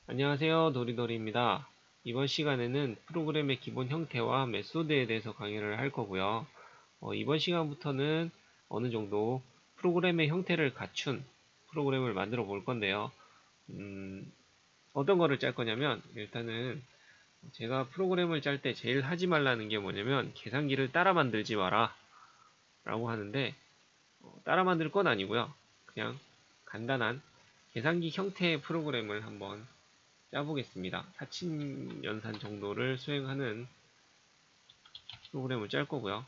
안녕하세요. 도리도리입니다. 이번 시간에는 프로그램의 기본 형태와 메소드에 대해서 강의를 할 거고요. 이번 시간부터는 어느 정도 프로그램의 형태를 갖춘 프로그램을 만들어 볼 건데요. 어떤 거를 짤 거냐면 일단은 제가 프로그램을 짤 때 제일 하지 말라는 게 뭐냐면 계산기를 따라 만들지 마라 라고 하는데 따라 만들 건 아니고요. 그냥 간단한 계산기 형태의 프로그램을 한번 짜보겠습니다. 사친 연산 정도를 수행하는 프로그램을 짤 거고요.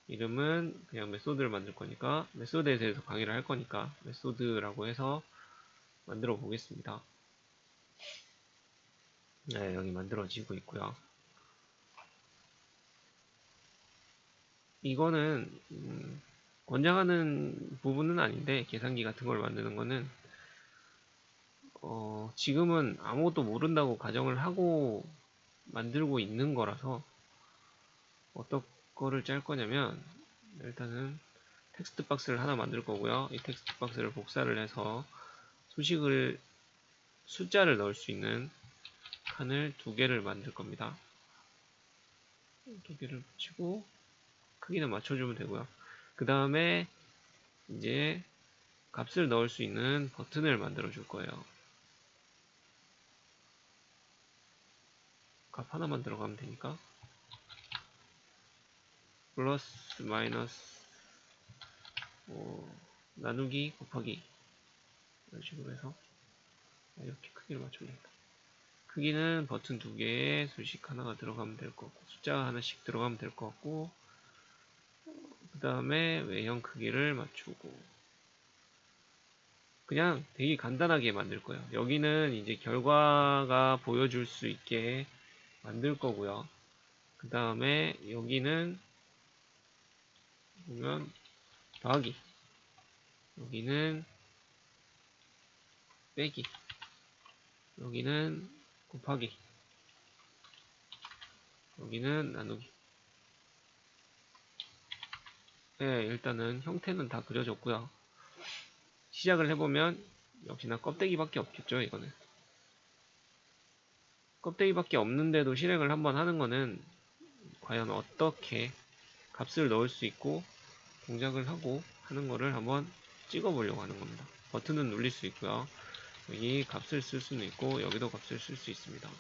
이름은 그냥 메소드를 만들 거니까 메소드에 대해서 강의를 할 거니까 메소드라고 해서 만들어 보겠습니다. 네, 여기 만들어지고 있고요. 이거는 권장하는 부분은 아닌데 계산기 같은 걸 만드는 거는 지금은 아무것도 모른다고 가정을 하고 만들고 있는 거라서 어떤 거를 짤 거냐면 일단은 텍스트 박스를 하나 만들 거고요. 이 텍스트 박스를 복사를 해서 수식을 숫자를 넣을 수 있는 칸을 두 개를 만들 겁니다. 두 개를 붙이고 크기는 맞춰주면 되고요. 그 다음에 이제 값을 넣을 수 있는 버튼을 만들어 줄 거예요. 값 하나만 들어가면 되니까 플러스 마이너스 나누기 곱하기 이런 식으로 해서 이렇게 크기를 맞추면 됩니다. 크기는 버튼 두 개에 수식 하나가 들어가면 될 것 같고 숫자 하나씩 들어가면 될 것 같고 그 다음에 외형 크기를 맞추고 그냥 되게 간단하게 만들 거예요. 여기는 이제 결과가 보여줄 수 있게 만들 거고요. 그 다음에 여기는 보면 더하기, 여기는 빼기, 여기는 곱하기, 여기는 나누기. 네, 일단은 형태는 다 그려졌고요. 시작을 해보면 역시나 껍데기밖에 없겠죠, 이거는. 껍데기밖에 없는데도 실행을 한번 하는 거는 과연 어떻게 값을 넣을 수 있고 동작을 하고 하는 거를 한번 찍어 보려고 하는 겁니다. 버튼은 눌릴 수 있고요. 여기 값을 쓸 수는 있고 여기도 값을 쓸 수 있습니다.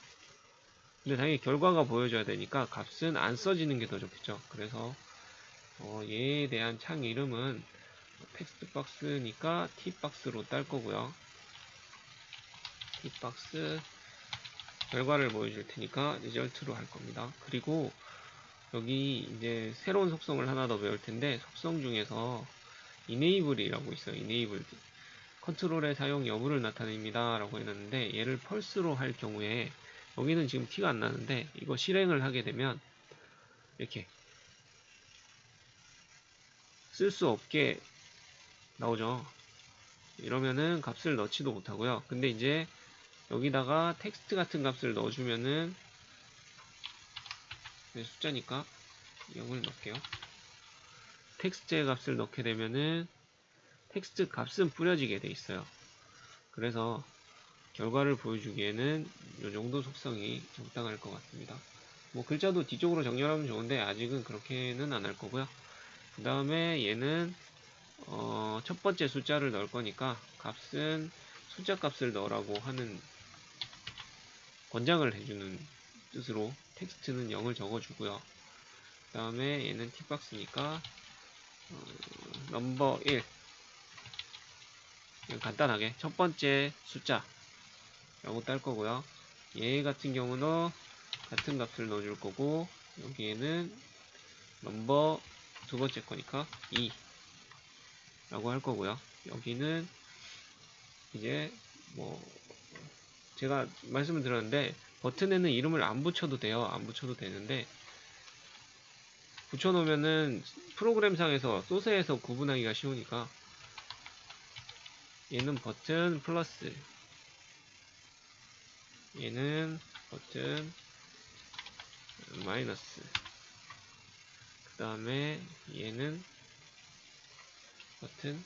근데 당연히 결과가 보여줘야 되니까 값은 안 써지는 게 더 좋겠죠. 그래서 얘에 대한 창 이름은 텍스트 박스니까 t박스로 딸 거고요. t박스 결과를 보여줄 테니까 리절트로 할 겁니다. 그리고 여기 이제 새로운 속성을 하나 더 배울 텐데 속성 중에서 enable이라고 있어요. enabled. 컨트롤의 사용 여부를 나타냅니다. 라고 해놨는데 얘를 펄스로 할 경우에 여기는 지금 티가 안 나는데 이거 실행을 하게 되면 이렇게 쓸 수 없게 나오죠. 이러면은 값을 넣지도 못하고요. 근데 이제 여기다가 텍스트 같은 값을 넣어주면은 숫자니까 0을 넣을게요. 텍스트의 값을 넣게 되면은 텍스트 값은 뿌려지게 돼 있어요. 그래서 결과를 보여주기에는 이 정도 속성이 적당할 것 같습니다. 뭐 글자도 뒤쪽으로 정렬하면 좋은데 아직은 그렇게는 안 할 거고요. 그 다음에 얘는 첫 번째 숫자를 넣을 거니까 값은 숫자 값을 넣으라고 하는 권장을 해주는 뜻으로 텍스트는 0을 적어주고요. 그 다음에 얘는 팁박스니까 넘버 1 그냥 간단하게 첫 번째 숫자 라고 딸 거고요. 얘 같은 경우는 같은 값을 넣어줄 거고 여기에는 넘버 두 번째 거니까 2 라고 할 거고요. 여기는 이제 뭐 제가 말씀을 드렸는데 버튼에는 이름을 안 붙여도 돼요. 안 붙여도 되는데 붙여놓으면은 프로그램상에서 소스에서 구분하기가 쉬우니까 얘는 버튼 플러스 얘는 버튼 마이너스 그 다음에 얘는 버튼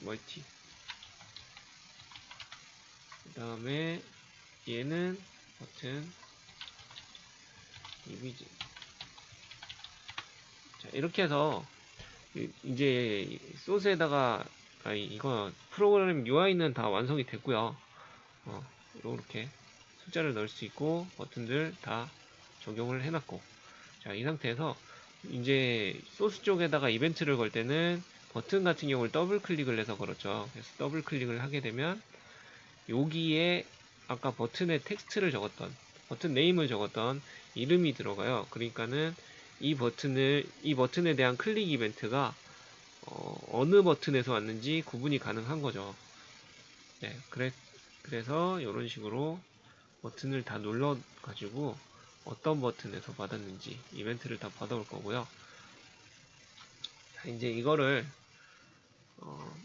멀티 그 다음에 얘는 버튼 이미지. 자, 이렇게 해서 이제 소스에다가 이거 프로그램 UI는 다 완성이 됐고요. 이렇게 숫자를 넣을 수 있고 버튼들 다 적용을 해놨고, 자, 이 상태에서 이제 소스 쪽에다가 이벤트를 걸 때는 버튼 같은 경우를 더블 클릭을 해서 걸었죠. 그래서 더블 클릭을 하게 되면 여기에 아까 버튼에 텍스트를 적었던, 버튼 네임을 적었던 이름이 들어가요. 그러니까는 이 버튼에 대한 클릭 이벤트가 어느 버튼에서 왔는지 구분이 가능한 거죠. 네, 그래서 이런 식으로 버튼을 다 눌러 가지고 어떤 버튼에서 받았는지 이벤트를 다 받아올 거고요. 자, 이제 이거를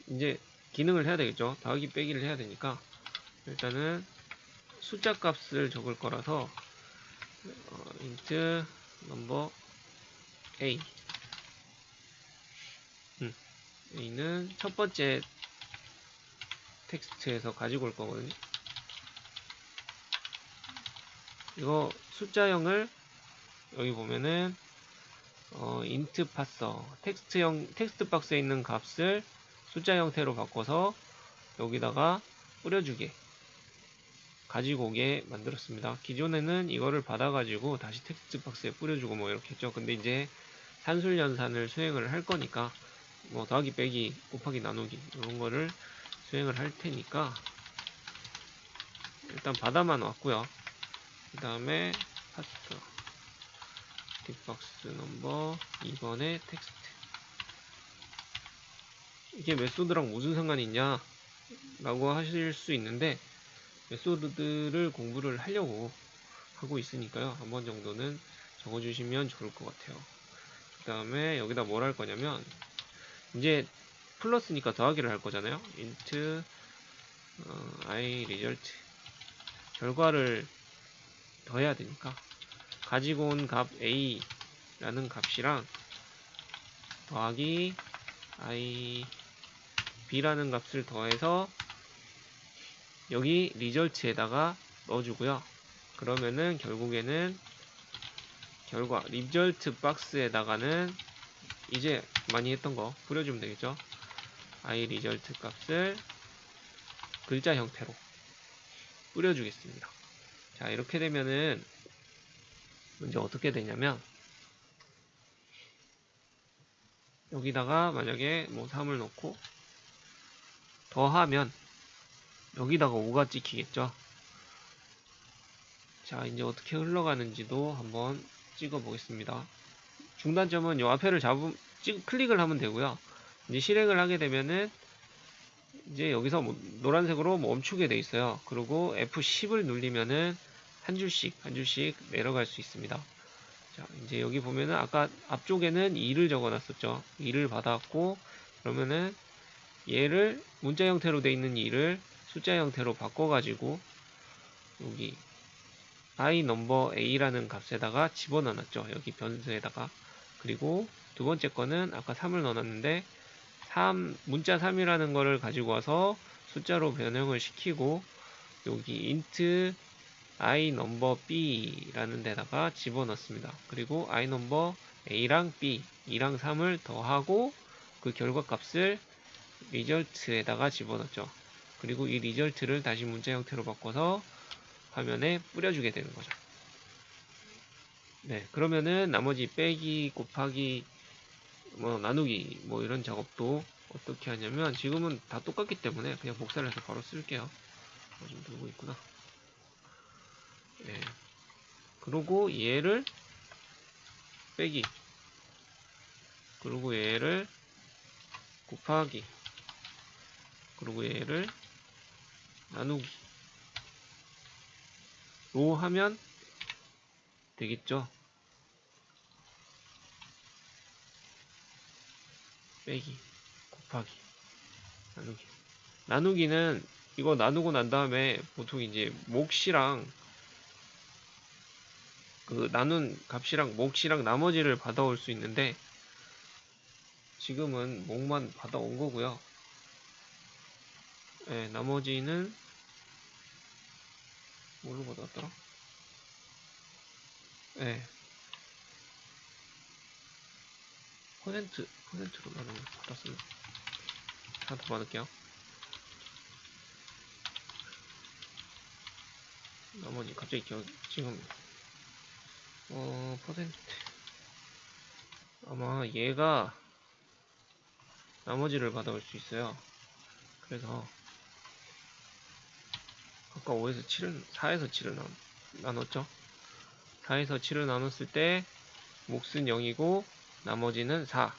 이제 기능을 해야 되겠죠. 더하기 빼기를 해야 되니까 일단은 숫자 값을 적을 거라서 int number a. a는 첫 번째 텍스트에서 가지고 올 거거든요. 이거 숫자형을 여기 보면은 int parser 텍스트 박스에 있는 값을 숫자 형태로 바꿔서 여기다가 뿌려주게 가지고 오게 만들었습니다. 기존에는 이거를 받아가지고 다시 텍스트 박스에 뿌려주고 뭐 이렇게 했죠. 근데 이제 산술 연산을 수행을 할 거니까 뭐 더하기 빼기 곱하기 나누기 이런 거를 수행을 할 테니까 일단 받아만 왔고요. 그 다음에 파스터 틱박스 넘버 2번의 텍스트. 이게 메소드랑 무슨 상관이 있냐 라고 하실 수 있는데, 메소드들을 공부를 하려고 하고 있으니까요. 한 번 정도는 적어주시면 좋을 것 같아요. 그 다음에 여기다 뭘 할 거냐면 이제 플러스니까 더하기를 할 거잖아요. int i result 결과를 더해야 되니까 가지고 온 값 a 라는 값이랑 더하기 i b라는 값을 더해서 여기 리절트에다가 넣어주고요. 그러면은 결국에는 결과 리절트 박스에다가는 이제 많이 했던 거 뿌려주면 되겠죠. i 리절트 값을 글자 형태로 뿌려주겠습니다. 자, 이렇게 되면은 이제 어떻게 되냐면 여기다가 만약에 뭐 3을 넣고 더하면 여기다가 5가 찍히겠죠. 자, 이제 어떻게 흘러가는지도 한번 찍어 보겠습니다. 중단점은 이 앞에를 클릭을 하면 되고요. 이제 실행을 하게 되면은 이제 여기서 노란색으로 멈추게 돼 있어요. 그리고 F10을 누르면은 한 줄씩 내려갈 수 있습니다. 자, 이제 여기 보면은 아까 앞쪽에는 2를 적어 놨었죠. 2를 받았고, 그러면은 얘를 문자 형태로 돼 있는 2를 숫자 형태로 바꿔가지고 여기 i 넘버 a라는 값에다가 집어넣었죠. 여기 변수에다가. 그리고 두 번째 거는 아까 3을 넣어놨는데 문자 3이라는 거를 가지고 와서 숫자로 변형을 시키고 여기 int i 넘버 b라는 데다가 집어넣습니다. 그리고 i 넘버 a랑 b, 2랑 3을 더하고 그 결과값을 리절트에다가 집어넣죠. 그리고 이 리절트를 다시 문자 형태로 바꿔서 화면에 뿌려주게 되는 거죠. 네, 그러면은 나머지 빼기, 곱하기, 뭐 나누기, 뭐 이런 작업도 어떻게 하냐면 지금은 다 똑같기 때문에 그냥 복사를 해서 바로 쓸게요. 좀 들고 있구나. 네. 그리고 얘를 빼기, 그리고 얘를 곱하기, 그리고 얘를 나누기 로 하면 되겠죠. 빼기, 곱하기, 나누기. 나누기는 이거 나누고 난 다음에 보통 이제 몫이랑 그 나눈 값이랑 몫이랑 나머지를 받아올 수 있는데 지금은 몫만 받아온 거고요. 네, 나머지는 뭘로 받았더라? 네. 퍼센트로 나는 받았어요. 하나 더 받을게요. 나머지 갑자기 지금 퍼센트 아마 얘가 나머지를 받아올 수 있어요. 그래서 아까 5에서 7을 4에서 7을 나눴죠. 4에서 7을 나눴을 때 몫은 0이고 나머지는 4.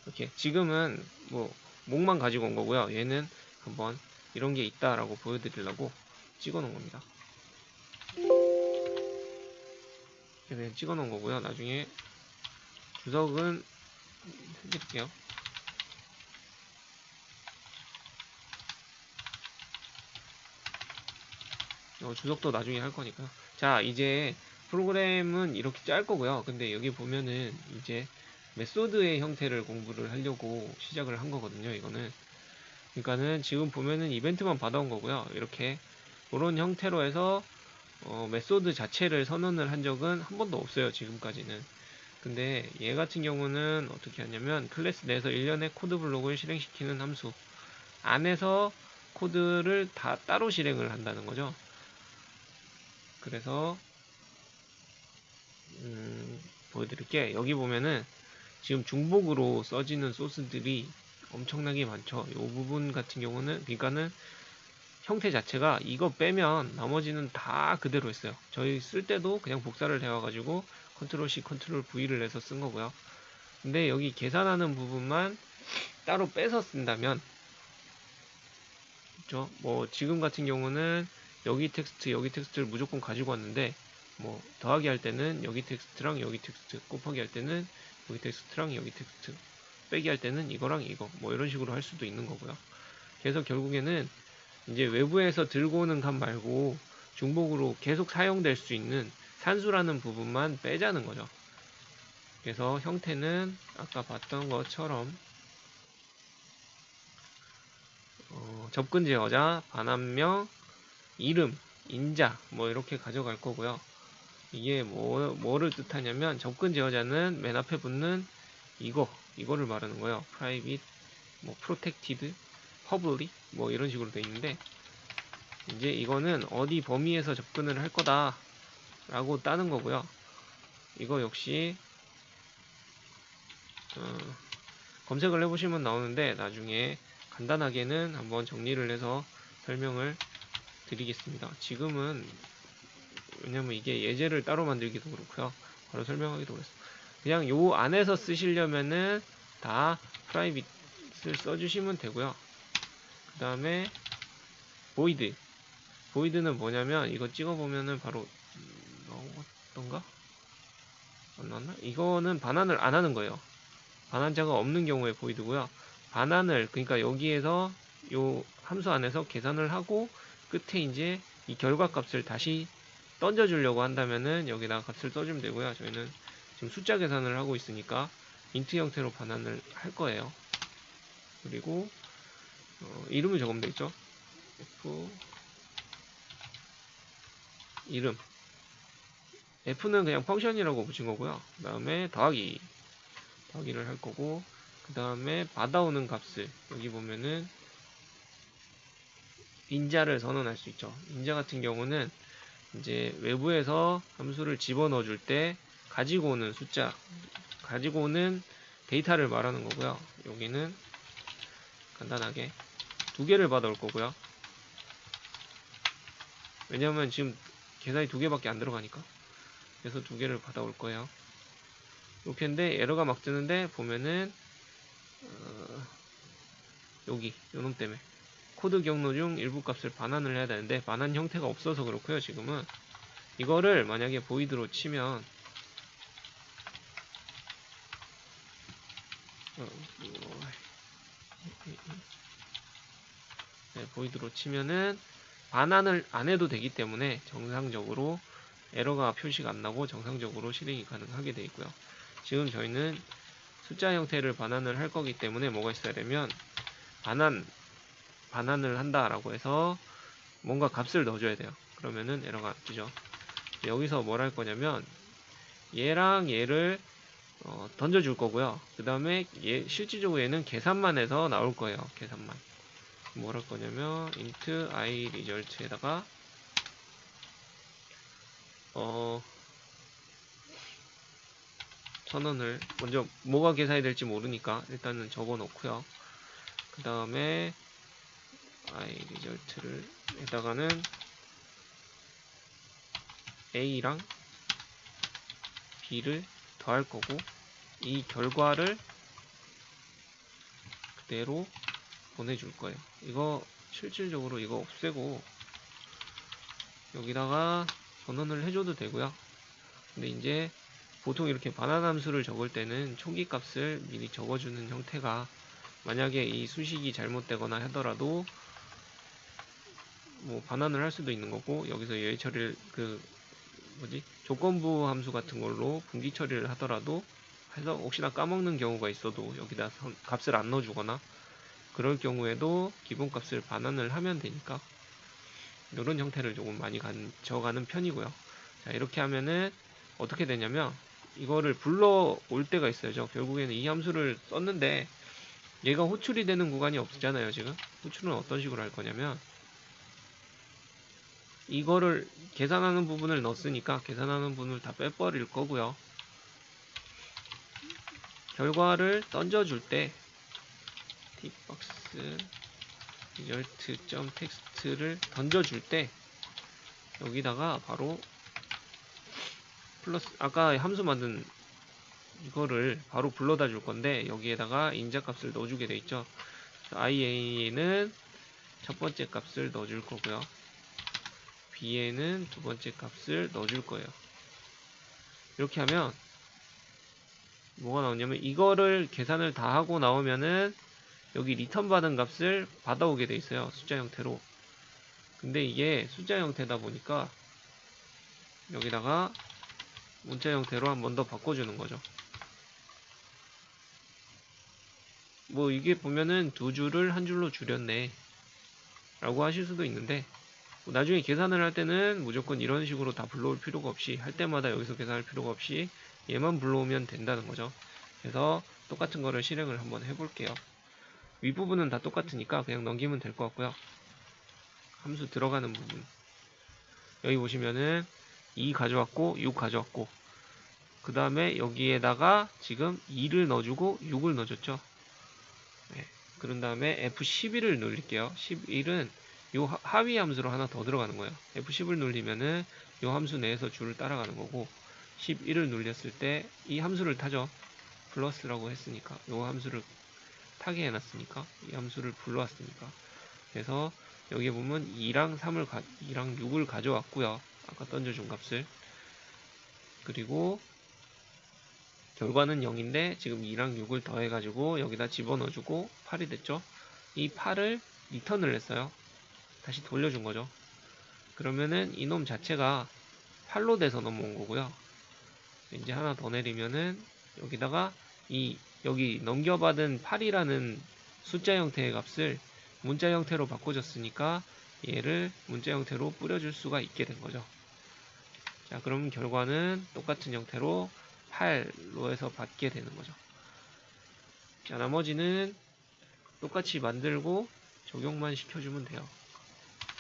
이렇게 지금은 뭐 몫만 가지고 온 거고요. 얘는 한번 이런 게 있다라고 보여드리려고 찍어 놓은 겁니다. 그냥 찍어 놓은 거고요. 나중에 주석은 해드릴게요. 주석도 나중에 할 거니까요. 자, 이제 프로그램은 이렇게 짤 거고요. 근데 여기 보면은 이제 메소드의 형태를 공부를 하려고 시작을 한 거거든요. 이거는 그러니까는 지금 보면은 이벤트만 받아온 거고요. 이렇게 그런 형태로 해서 메소드 자체를 선언을 한 적은 한 번도 없어요. 지금까지는. 근데 얘 같은 경우는 어떻게 하냐면 클래스 내에서 일련의 코드 블록을 실행시키는 함수 안에서 코드를 다 따로 실행을 한다는 거죠. 그래서 보여드릴게. 여기 보면은 지금 중복으로 써지는 소스들이 엄청나게 많죠. 이 부분 같은 경우는 그러니까는 형태 자체가 이거 빼면 나머지는 다 그대로 했어요. 저희 쓸 때도 그냥 복사를 해와가지고 컨트롤 C, 컨트롤 V를 해서 쓴 거고요. 근데 여기 계산하는 부분만 따로 빼서 쓴다면, 그렇죠? 뭐 지금 같은 경우는 여기 텍스트를 무조건 가지고 왔는데, 뭐 더하기 할 때는 여기 텍스트랑 여기 텍스트, 곱하기 할 때는 여기 텍스트랑 여기 텍스트, 빼기 할 때는 이거랑 이거, 뭐 이런 식으로 할 수도 있는 거고요. 그래서 결국에는 이제 외부에서 들고 오는 값 말고 중복으로 계속 사용될 수 있는 산수라는 부분만 빼자는 거죠. 그래서 형태는 아까 봤던 것처럼 접근 제어자, 반환명, 이름, 인자 뭐 이렇게 가져갈 거고요. 이게 뭐를 뜻하냐면 접근 제어자는 맨 앞에 붙는 이거를 말하는 거예요. private, 뭐 protected, public 뭐 이런 식으로 돼 있는데 이제 이거는 어디 범위에서 접근을 할 거다 라고 따는 거고요. 이거 역시 검색을 해보시면 나오는데 나중에 간단하게는 한번 정리를 해서 설명을 드리겠습니다. 지금은 왜냐면 이게 예제를 따로 만들기도 그렇고요. 바로 설명하기도 그랬어요. 그냥 요 안에서 쓰시려면은 다 프라이빗을 써주시면 되고요. 그 다음에 보이드는 뭐냐면 이거 찍어보면은 바로 나오던가? 안 나왔나? 이거는 반환을 안 하는 거예요. 반환자가 없는 경우에 보이드고요. 반환을 그러니까 여기에서 요 함수 안에서 계산을 하고 끝에 이제 이 결과값을 다시 던져주려고 한다면은 여기다가 값을 써주면 되고요. 저희는 지금 숫자 계산을 하고 있으니까 인트 형태로 반환을 할 거예요. 그리고 이름을 적으면 되겠죠. F 이름 F는 그냥 펑션이라고 붙인 거고요. 그 다음에 더하기를 할 거고 그 다음에 받아오는 값을 여기 보면은 인자를 선언할 수 있죠. 인자 같은 경우는 이제 외부에서 함수를 집어넣어 줄 때 가지고 오는 숫자, 가지고 오는 데이터를 말하는 거고요. 여기는 간단하게 두 개를 받아올 거고요. 왜냐면 지금 계산이 두 개밖에 안 들어가니까. 그래서 두 개를 받아올 거예요. 이렇게인데 에러가 막 뜨는데 보면은 여기 요놈 때문에 코드 경로 중 일부 값을 반환을 해야 되는데 반환 형태가 없어서 그렇고요. 지금은 이거를 만약에 보이드로 치면 보이드로 치면은 반환을 안 해도 되기 때문에 정상적으로 에러가 표시가 안 나고 정상적으로 실행이 가능하게 되어 있고요. 지금 저희는 숫자 형태를 반환을 할 거기 때문에 뭐가 있어야 되면 반환을 한다라고 해서 뭔가 값을 넣어줘야 돼요. 그러면은 에러가 안 뜨죠. 여기서 뭘 할 거냐면 얘랑 얘를 던져줄 거고요. 그 다음에 실질적으로 얘는 계산만 해서 나올 거예요. 계산만. 뭘 할 거냐면 int i result에다가 천원을 먼저 뭐가 계산이 될지 모르니까 일단은 적어 놓고요. 그 다음에 i result를 에다가는 a랑 b를 더할 거고 이 결과를 그대로 보내줄 거예요. 이거 실질적으로 이거 없애고 여기다가 전원을 해줘도 되고요. 근데 이제 보통 이렇게 반환 함수를 적을 때는 초기 값을 미리 적어주는 형태가 만약에 이 수식이 잘못되거나 하더라도 뭐 반환을 할 수도 있는 거고 여기서 얘 처리를 조건부 함수 같은 걸로 분기 처리를 하더라도 해서 혹시나 까먹는 경우가 있어도 여기다 값을 안 넣어주거나 그럴 경우에도 기본값을 반환을 하면 되니까 이런 형태를 조금 많이 적어가는 편이고요. 자, 이렇게 하면은 어떻게 되냐면 이거를 불러올 때가 있어요. 결국에는 이 함수를 썼는데 얘가 호출이 되는 구간이 없잖아요. 지금 호출은 어떤 식으로 할 거냐면 이거를 계산하는 부분을 넣었으니까 계산하는 부분을 다 빼버릴 거고요. 결과를 던져줄 때 tbox result.txt를 던져줄 때 여기다가 바로 플러스 아까 함수 만든 이거를 바로 불러다 줄 건데 여기에다가 인자값을 넣어주게 돼 있죠. iA는 첫 번째 값을 넣어줄 거고요. b에는 두 번째 값을 넣어줄 거예요. 이렇게 하면 뭐가 나오냐면 이거를 계산을 다 하고 나오면은 여기 리턴 받은 값을 받아오게 돼 있어요. 숫자 형태로. 근데 이게 숫자 형태다 보니까 여기다가 문자 형태로 한 번 더 바꿔주는 거죠. 뭐 이게 보면은 두 줄을 한 줄로 줄였네 라고 하실 수도 있는데 나중에 계산을 할 때는 무조건 이런 식으로 다 불러올 필요가 없이 할 때마다 여기서 계산할 필요가 없이 얘만 불러오면 된다는 거죠. 그래서 똑같은 거를 실행을 한번 해볼게요. 윗부분은 다 똑같으니까 그냥 넘기면 될 것 같고요. 함수 들어가는 부분 여기 보시면은 2 가져왔고 6 가져왔고 그 다음에 여기에다가 지금 2를 넣어주고 6을 넣어줬죠. 네. 그런 다음에 F11을 눌릴게요. 11은 요 하위 함수로 하나 더 들어가는 거예요. F10을 눌리면은 요 함수 내에서 줄을 따라가는 거고 11을 눌렸을 때 이 함수를 타죠. 플러스라고 했으니까 요 함수를 타게 해놨으니까 이 함수를 불러왔으니까 그래서 여기에 보면 2랑 6을 가져왔고요. 아까 던져준 값을 그리고 결과는 0인데 지금 2랑 6을 더해가지고 여기다 집어넣어주고 8이 됐죠. 이 8을 리턴을 했어요. 다시 돌려준 거죠. 그러면은 이놈 자체가 8로 돼서 넘어온 거고요. 이제 하나 더 내리면은 여기다가 여기 넘겨받은 8이라는 숫자 형태의 값을 문자 형태로 바꿔줬으니까 얘를 문자 형태로 뿌려줄 수가 있게 된 거죠. 자, 그럼 결과는 똑같은 형태로 8로 해서 받게 되는 거죠. 자, 나머지는 똑같이 만들고 적용만 시켜주면 돼요.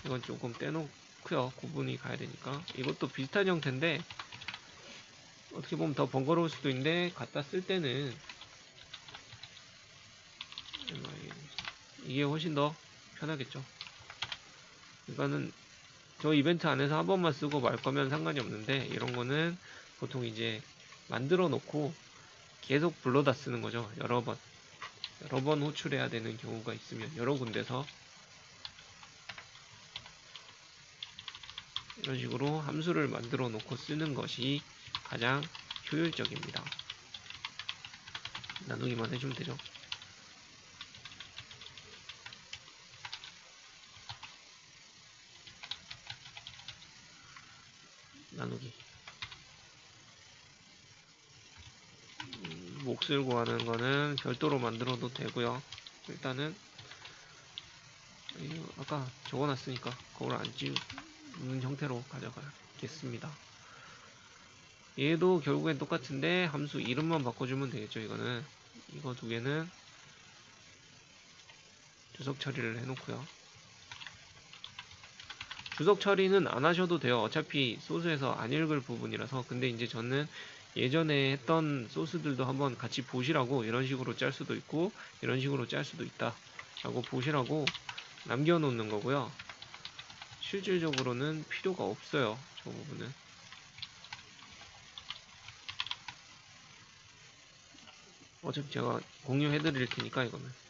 이건 조금 떼놓고요. 구분이 가야 되니까. 이것도 비슷한 형태인데 어떻게 보면 더 번거로울 수도 있는데 갖다 쓸 때는 이게 훨씬 더 편하겠죠. 이거는 저 이벤트 안에서 한 번만 쓰고 말 거면 상관이 없는데 이런 거는 보통 이제 만들어 놓고 계속 불러다 쓰는 거죠. 여러 번 호출해야 되는 경우가 있으면 여러 군데서 이런 식으로 함수를 만들어 놓고 쓰는 것이 가장 효율적입니다. 나누기만 해주면 되죠. 나누기. 몫을 구하는 거는 별도로 만들어도 되고요. 일단은 아까 적어놨으니까 그걸 안 있는 형태로 가져가겠습니다. 얘도 결국엔 똑같은데 함수 이름만 바꿔주면 되겠죠. 이거는 이거 두 개는 주석 처리를 해놓고요. 주석 처리는 안 하셔도 돼요. 어차피 소스에서 안 읽을 부분이라서. 근데 이제 저는 예전에 했던 소스들도 한번 같이 보시라고 이런 식으로 짤 수도 있고 이런 식으로 짤 수도 있다 라고 보시라고 남겨놓는 거고요. 실질적으로는 필요가 없어요. 저 부분은. 어차피 제가 공유해 드릴 테니까 이거는.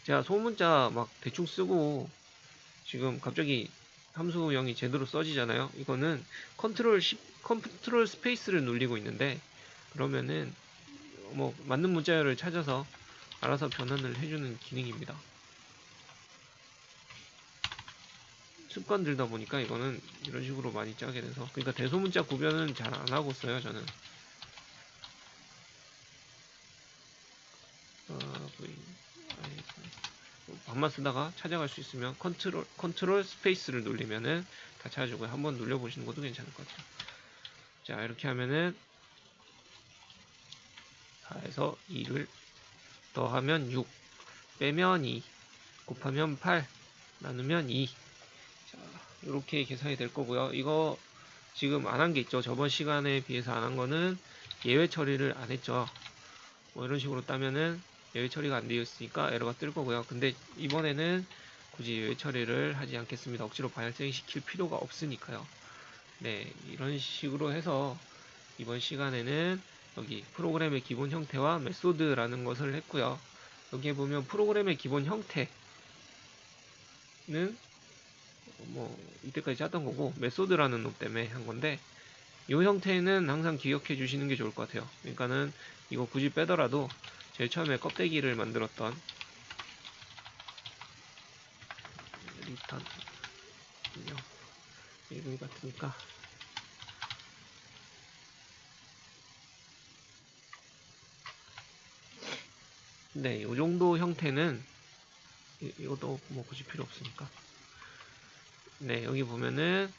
제가 소문자 막 대충 쓰고 지금 갑자기 함수형이 제대로 써지잖아요. 이거는 컨트롤 스페이스를 눌리고 있는데 그러면은 뭐 맞는 문자열을 찾아서 알아서 변환을 해주는 기능입니다. 습관 들다 보니까 이거는 이런 식으로 많이 짜게 돼서 그러니까 대소문자 구별은 잘 안 하고 써요 저는. 반만 쓰다가 찾아갈 수 있으면 컨트롤 스페이스를 눌리면은 다 찾아주고요. 한번 눌려보시는 것도 괜찮을 것 같아요. 자, 이렇게 하면은 4에서 2를 더하면 6, 빼면 2, 곱하면 8, 나누면 2. 자, 이렇게 계산이 될 거고요. 이거 지금 안 한 게 있죠. 저번 시간에 비해서 안 한 거는 예외 처리를 안 했죠. 뭐 이런 식으로 따면은 예외 처리가 안 되어 있으니까 에러가 뜰 거고요. 근데 이번에는 굳이 예외 처리를 하지 않겠습니다. 억지로 발생 시킬 필요가 없으니까요. 네, 이런 식으로 해서 이번 시간에는 여기 프로그램의 기본 형태와 메소드라는 것을 했고요. 여기에 보면 프로그램의 기본 형태는 뭐 이때까지 짰던 거고 메소드라는 놈 때문에 한 건데 이 형태는 항상 기억해 주시는 게 좋을 것 같아요. 그러니까는 이거 굳이 빼더라도 제일 처음에 껍데기를 만들었던 리턴 이름이 같으니까 네, 이 정도 형태는 이것도 뭐 굳이 필요 없으니까 네, 여기 보면은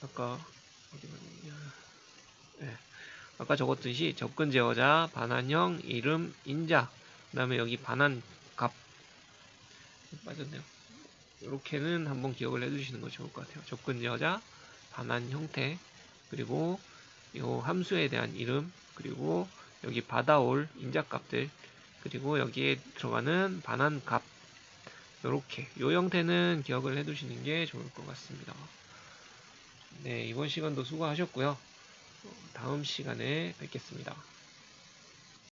아까 어디 갔냐 네, 아까 적었듯이 접근 제어자, 반환형, 이름, 인자 그 다음에 여기 반환 값 빠졌네요. 이렇게는 한번 기억을 해주시는 거 좋을 것 같아요. 접근 제어자, 반환 형태, 그리고 이 함수에 대한 이름, 그리고 여기 받아올 인자값들, 그리고 여기에 들어가는 반환 값, 이렇게 이 형태는 기억을 해두시는 게 좋을 것 같습니다. 네, 이번 시간도 수고하셨고요. 다음 시간에 뵙겠습니다.